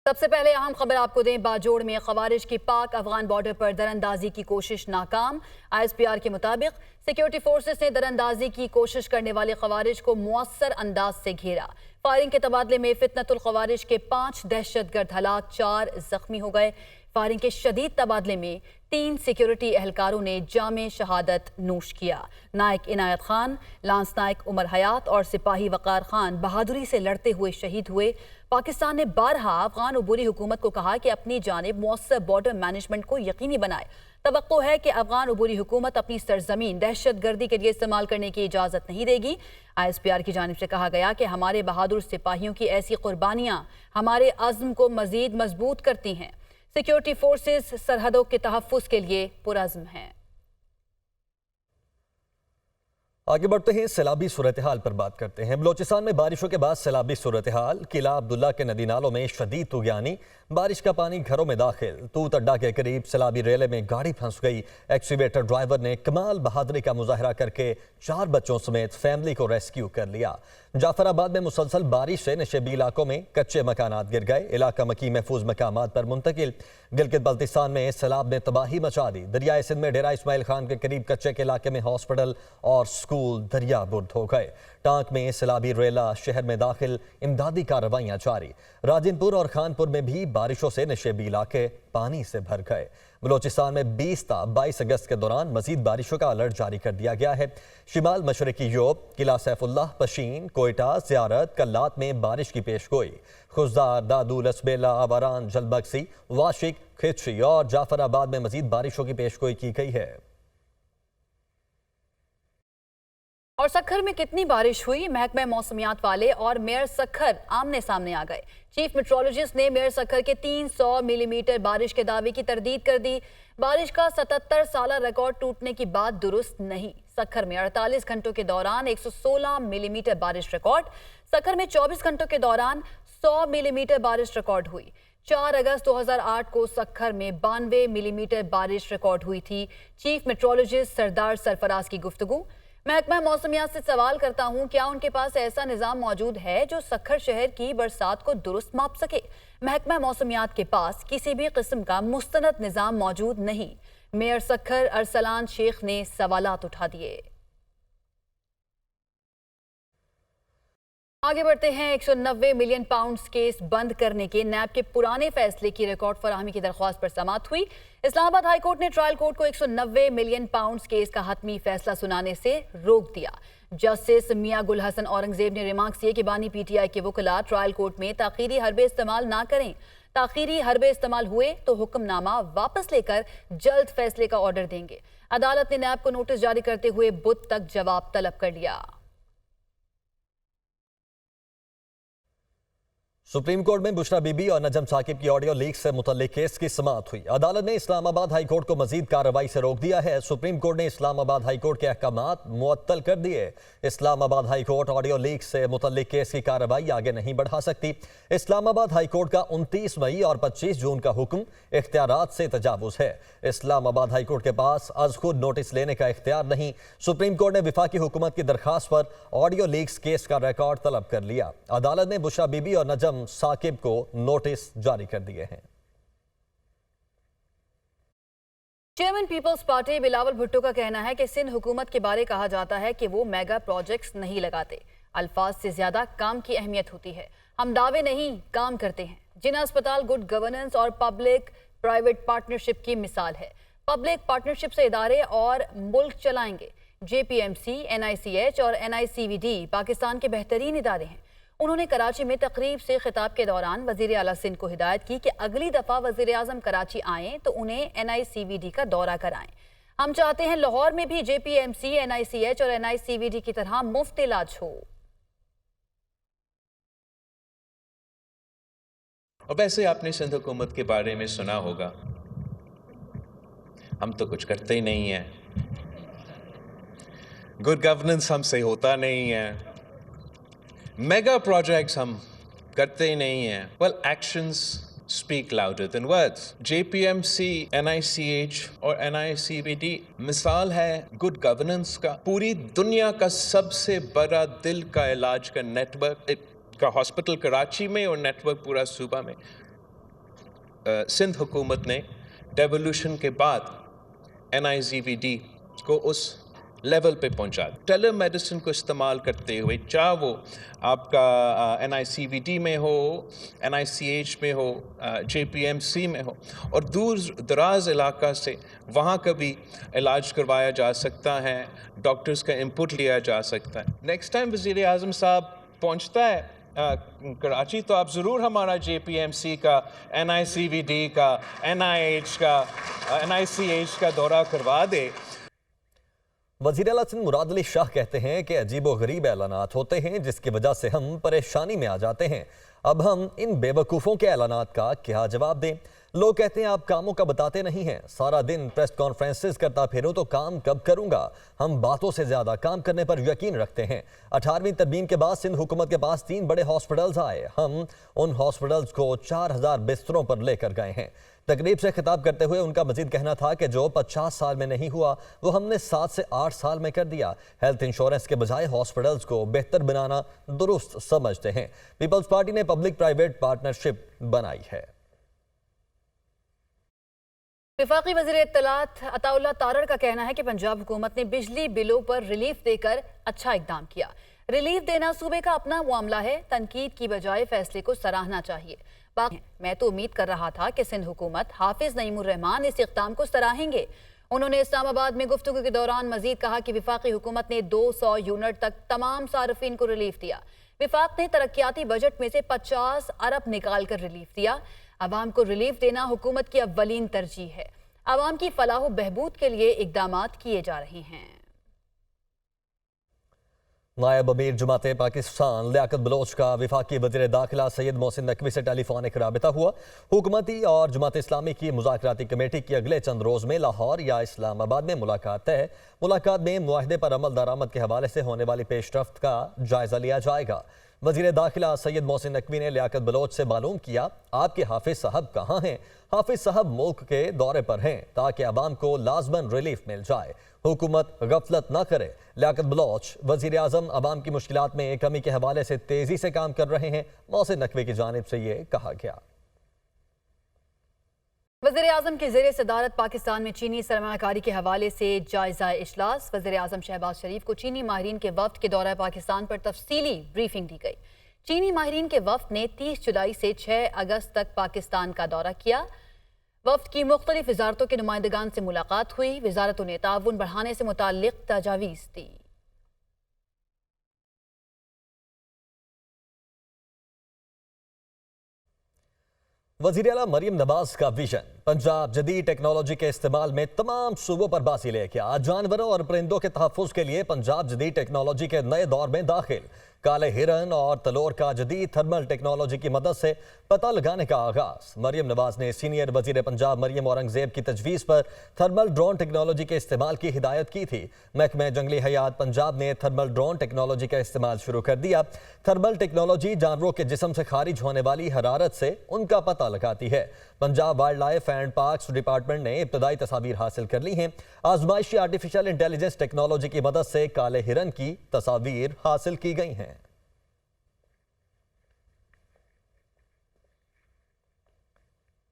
सबसे पहले अहम खबर आपको दें, बाजोड़ में खवारिज की पाक अफगान बॉर्डर पर दरअंदाजी की कोशिश नाकाम। ISPR के मुताबिक सिक्योरिटी फोर्सेस ने दरअंदाजी की कोशिश करने वाले खवारिज को मुअस्सर अंदाज से घेरा। फायरिंग के तबादले में फितनतुल खवारिज के 5 दहशतगर्द हलाक, 4 जख्मी हो गए। फायरिंग के शदीद तबादले में 3 सिक्योरिटी एहलकारों ने जामे शहादत नोश किया। नायक इनायत खान, लांस नायक उमर हयात और सिपाही वकार खान बहादुरी से लड़ते हुए शहीद हुए। पाकिस्तान ने बारहा अफगान उबूरी हुकूमत को कहा कि अपनी जानिब मुअस्सर बॉर्डर मैनेजमेंट को यकीनी बनाए। तवक्को है कि अफगान उबूरी हुकूमत अपनी सरजमीन दहशतगर्दी के लिए इस्तेमाल करने की इजाजत नहीं देगी। ISPR की जानिब से कहा गया कि हमारे बहादुर सिपाहियों की ऐसी कुर्बानियां हमारे अज़्म को मजीद मजबूत करती हैं। सिक्योरिटी फोर्सेस सरहदों के तहफ़्फ़ुज़ के लिए पुरज़्म हैं। आगे बढ़ते हैं, सैलाबी सूरत हाल पर बात करते हैं। बलोचिस्तान में बारिशों के बाद सैलाबी सूरत हाल। किला अब्दुल्ला के नदी नालों में शदीद तुगयानी, बारिश का पानी घरों में दाखिल। तूत अड्डा के करीब सैलाबी रेले में गाड़ी फंस गई। एक्सीवेटर ड्राइवर ने कमाल बहादुरी का मुजाहरा करके 4 बच्चों समेत फैमिली को रेस्क्यू कर लिया। जाफराबाद में मुसलसल बारिश से नशेबी इलाकों में कच्चे मकानात गिर गए। इलाका मकी महफूज मकामात पर मुंतकिल। गिलगित बल्तिस्तान में सैलाब ने तबाही मचा दी। दरियाए सिंध में डेरा इस्माइल खान के करीब कच्चे के इलाके में हॉस्पिटल और स्कूल दरिया बुर्द हो गए। टांक में सैलाबी रेला शहर में दाखिल, इमदादी कार्रवाइयां जारी। राजिनपुर और खानपुर में भी बारिशों से नशेबी इलाके पानी से भर गए। बलोचिस्तान में 20 ता 22 अगस्त के दौरान मजीद बारिशों का अलर्ट जारी कर दिया गया है। शिमाल मशरकी योब, किला सैफुल्लाह, पशीन, कोयटा, ज़ियारत, कल्लात में बारिश की पेशगोई। खुजदार, दादू, लसबेला, आवारान, जलबक्सी, वाशिक, खिची और जाफराबाद में मजीद बारिशों की पेशगोई की गई है। और सक्खर में कितनी बारिश हुई, महकमा मौसमियात वाले और मेयर सक्खर आमने सामने आ गए। चीफ मेट्रोलॉजिस्ट ने मेयर सक्खर के 300 मिलीमीटर बारिश के दावे की तरदीद कर दी। बारिश का 77 साला रिकॉर्ड टूटने की बात दुरुस्त नहीं। सक्खर में 48 घंटों के दौरान 116 मिलीमीटर बारिश रिकॉर्ड। सक्खर में 24 घंटों के दौरान 100 मिलीमीटर बारिश रिकॉर्ड हुई। 4 अगस्त 2008 को सक्खर में 92 मिलीमीटर बारिश रिकॉर्ड हुई थी। चीफ मेट्रोलॉजिस्ट सरदार सरफराज की गुफ्तगू। महकमा मौसमियात से सवाल करता हूं, क्या उनके पास ऐसा निज़ाम मौजूद है जो सक्खर शहर की बरसात को दुरुस्त माप सके? महकमा मौसमियात के पास किसी भी किस्म का मुस्तनद निज़ाम मौजूद नहीं। मेयर सक्खर अरसलान शेख ने सवालात उठा दिए। आगे बढ़ते हैं। 190 मिलियन पाउंड्स केस बंद करने के नैब के पुराने फैसले की रिकॉर्ड फराहमी की दरख्वास्त पर समाअत हुई। इस्लामाबाद हाई कोर्ट ने ट्रायल कोर्ट को 190 मिलियन पाउंड्स केस का हतमी फैसला सुनाने से रोक दिया। जस्टिस मियां गुल हसन औरंगजेब ने रिमार्क्स किए कि बानी PTI के वकला ट्रायल कोर्ट में ताखीरी हरबे इस्तेमाल ना करें। ताखीरी हरबे इस्तेमाल हुए तो हुक्मनामा वापस लेकर जल्द फैसले का ऑर्डर देंगे। अदालत ने नैब को नोटिस जारी करते हुए बुध तक जवाब तलब कर लिया। सुप्रीम कोर्ट में बुशरा बीबी और नजम साकिब की ऑडियो लीक से मुतल्लिक केस की समाअत हुई। अदालत ने इस्लामाबाद हाई कोर्ट को मजीद कार्रवाई से रोक दिया है। सुप्रीम कोर्ट ने इस्लामाबाद हाई कोर्ट के अहकामात मुअत्तल कर दिए। Islamabad high court audio leak से मुतल्लिक केस की कार्रवाई आगे नहीं बढ़ा सकती। इस्लामाबाद हाई कोर्ट का 29 मई और 25 जून का हुक्म इख्तियारात से तजावुज है। इस्लामाबाद हाई कोर्ट के पास अज खुद नोटिस लेने का इख्तियार नहीं। सुप्रीम कोर्ट ने विफाकी हुकूमत की दरखास्त पर ऑडियो लीक्स केस का रिकॉर्ड तलब कर लिया। अदालत ने बुशरा बीबी और नजम साकिब को नोटिस जारी कर दिए हैं। चेयरमैन पीपल्स पार्टी बिलावल भुट्टो का कहना है कि सिंध हुकूमत के बारे कहा जाता है कि वो मेगा प्रोजेक्ट्स नहीं लगाते। अल्फाज से ज्यादा काम की अहमियत होती है। हम दावे नहीं, काम करते हैं। जिना अस्पताल गुड गवर्नेंस और पब्लिक प्राइवेट पार्टनरशिप की मिसाल है। पब्लिक पार्टनरशिप से इदारे और मुल्क चलाएंगे। JPMC, NICH और NICVD पाकिस्तान के बेहतरीन इदारे हैं। उन्होंने कराची में तकरीब से खिताब के दौरान वजीर आला सिंध को हिदायत की कि अगली दफा वजीर आजम कराची आएँ तो उन्हें NICVD का दौरा कराएं। हम चाहते हैं लाहौर में भी JPMC, NICH और NICVD की तरह मुफ्त इलाज हो। और वैसे आपने सिंध हुकूमत के बारे में सुना होगा, हम तो कुछ करते ही नहीं हैं। गुड गवर्नेंस हमसे होता नहीं है। मेगा प्रोजेक्ट्स हम करते ही नहीं हैं। Well, actions speak louder than words. JPMC, NICH और NICVD मिसाल है गुड गवर्नेंस का। पूरी दुनिया का सबसे बड़ा दिल का इलाज का नेटवर्क का हॉस्पिटल कराची में और नेटवर्क पूरा सूबा में। सिंध हुकूमत ने डेवोल्यूशन के बाद NICVD को उस लेवल पे पहुंचा। टेली मेडिसिन को इस्तेमाल करते हुए, चाहे वो आपका NICVD में हो, NICH में हो, JPMC में हो, और दूर दराज इलाका से वहाँ का भी इलाज करवाया जा सकता है, डॉक्टर्स का इनपुट लिया जा सकता है। नेक्स्ट टाइम वज़ीर आज़म साहब पहुँचता है कराची तो आप ज़रूर हमारा JPMC का, NICVD का, NIH का, NICH का दौरा करवा दे। वज़ीर आला सिंध मुराद अली शाह कहते हैं कि अजीबो गरीब ऐलानात होते हैं जिसकी वजह से हम परेशानी में आ जाते हैं। अब हम इन बेवकूफ़ों के ऐलानात का क्या जवाब दें? लोग कहते हैं आप कामों का बताते नहीं हैं, सारा दिन प्रेस कॉन्फ्रेंसेस करता फिरूं तो काम कब करूंगा? हम बातों से ज़्यादा काम करने पर यकीन रखते हैं। 18वीं तरमीम के बाद सिंध हुकूमत के पास 3 बड़े हॉस्पिटल्स आए। हम उन हॉस्पिटल्स को 4000 बिस्तरों पर लेकर गए हैं। तकरीब से खिताब करते हुए उनका मजीद कहना था कि जो 50 साल में नहीं हुआ वो हमने 7 से 8 साल में कर दिया। हेल्थ इंश्योरेंस के बजाय हॉस्पिटल्स को बेहतर बनाना दुरुस्त समझते हैं। पीपल्स पार्टी ने पब्लिक प्राइवेट पार्टनरशिप बनाई है। वफाकी वज़ीर इत्तलात अताउल्लाह तारड़ का कहना है कि पंजाब हुकूमत ने बिजली बिलों पर रिलीफ देकर अच्छा इकदाम किया। रिलीफ देना सूबे का अपना मामला है, तनकीद की बजाय फैसले को सराहना चाहिए। मैं तो उम्मीद कर रहा था कि सिंध हुकूमत हाफिज नईमुर रहमान इस इक़दाम को सराहेंगे। उन्होंने इस्लामाबाद में गुफ्तगू के दौरान मजीद कहा कि वफाकी हुकूमत ने 200 यूनिट तक तमाम सार्फिन को रिलीफ दिया। वफाक ने तरक्याती बजट में से 50 अरब निकाल कर रिलीफ दिया। अवाम को रिलीफ देना हुकूमत की अव्वलीन तरजीह है। अवाम की फलाह बहबूद के लिए इक़दामात किए जा रहे हैं। नायब अमीर जुमाते पाकिस्तान लियाकत बलोच का वफाकी वज़ीर दाखिला सैयद मोहसिन नकवी से टेलीफोनिक राबिता हुआ। हुकूमती और जमात इस्लामी की मुज़ाकराती कमेटी की अगले चंद रोज़ में लाहौर या इस्लामाबाद में मुलाकात है। मुलाकात में मुआहदे पर अमल दरामद के हवाले से होने वाली पेशरफ्त का जायजा लिया जाएगा। वज़ीर दाखिला सैयद मोहसिन नकवी ने लियाकत बलोच से मालूम किया, आपके हाफिज साहब कहाँ हैं? हाफिज साहब मुल्क के दौरे पर हैं ताकि अवाम को लाजमन रिलीफ मिल जाए। हुकूमत गफलत न करे। लियाकत बलोच वज़ीर आज़म अवाम की मुश्किलात में कमी के हवाले से तेजी से काम कर रहे हैं। मोहसिन नकवी की जानिब से ये कहा गया। वज़ीर आज़म के ज़ेरे सदारत पाकिस्तान में चीनी सरमायाकारी के हवाले से जायजा इजलास। वज़ीर आज़म शहबाज शरीफ को चीनी माहिरीन के वफ्द के दौरा पाकिस्तान पर तफसीली ब्रीफिंग दी गई। चीनी माहिरीन के वफ्द ने 30 जुलाई से 6 अगस्त तक पाकिस्तान का दौरा किया। वफ्द की मुख्तलिफ वजारतों के नुमाइंदगान से मुलाकात हुई। वजारतों ने ताउन बढ़ाने से मुताल्लिक तजावीज़ दी। वज़ीर आला मरियम नवाज का विजन पंजाब जदीद टेक्नोलॉजी के इस्तेमाल में तमाम सूबों पर बासी लेके जानवरों और परिंदों के तहफ़्फ़ुज़ के लिए पंजाब जदीद टेक्नोलॉजी के नए दौर में दाखिल। काले हिरन और तलोर का जदीद थर्मल टेक्नोलॉजी की मदद से पता लगाने का आगाज। मरियम नवाज ने सीनियर वज़ीर पंजाब मरियम औरंगज़ेब की तजवीज़ पर थर्मल ड्रोन टेक्नोलॉजी के इस्तेमाल की हिदायत की थी। महकमे जंगली हयात पंजाब ने थर्मल ड्रोन टेक्नोलॉजी का इस्तेमाल शुरू कर दिया। थर्मल टेक्नोलॉजी जानवरों के जिस्म से खारिज होने वाली हरारत से उनका पता लगाती है। Punjab wild life and parks department ने इब्तदाई तस्वीर हासिल कर ली हैं। आजमाइशी आर्टिफिशियल इंटेलिजेंस टेक्नोलॉजी की मदद से काले हिरन की तस्वीर हासिल की गई हैं।